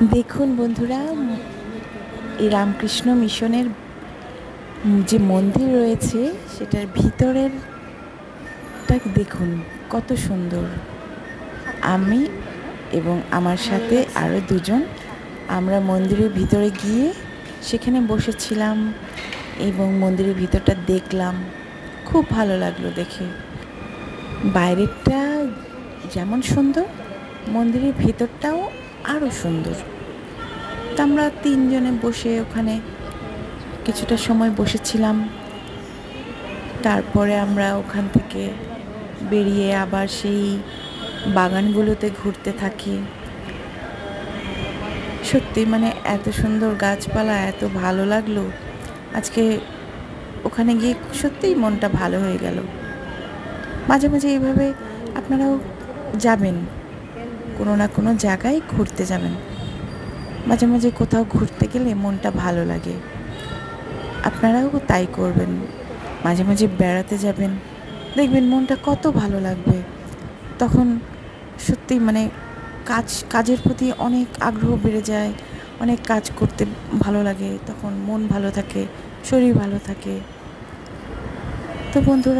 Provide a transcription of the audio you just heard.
দেখুন বন্ধুরা, এই রামকৃষ্ণ মিশনের যে মন্দির রয়েছে সেটার ভিতরেরটা দেখুন কত সুন্দর। আমি এবং আমার সাথে আরও দুজন আমরা মন্দিরের ভিতরে গিয়ে সেখানে বসেছিলাম এবং মন্দিরের ভিতরটা দেখলাম। খুব ভালো লাগলো দেখে। বাইরেরটা যেমন সুন্দর, মন্দিরের ভিতরটাও আরও সুন্দর। তো আমরা তিনজনে বসে ওখানে কিছুটা সময় বসেছিলাম। তারপরে আমরা ওখান থেকে বেরিয়ে আবার সেই বাগানগুলোতে ঘুরতে থাকি। সত্যি মানে এত সুন্দর গাছপালা, এত ভালো লাগলো। আজকে ওখানে গিয়ে সত্যিই মনটা ভালো হয়ে গেল। মাঝে মাঝে এইভাবে আপনারাও যাবেন, কোনো না কোনো জায়গায় ঘুরতে যাবেন। মাঝে মাঝে কোথাও ঘুরতে গেলে মনটা ভালো লাগে। আপনারাও তাই করবেন, মাঝে মাঝে বেড়াতে যাবেন, দেখবেন মনটা কত ভালো লাগবে। তখন সত্যি মানে কাজের প্রতি অনেক আগ্রহ বেড়ে যায়, অনেক কাজ করতে ভালো লাগে, তখন মন ভালো থাকে, শরীর ভালো থাকে। তো বন্ধুরা,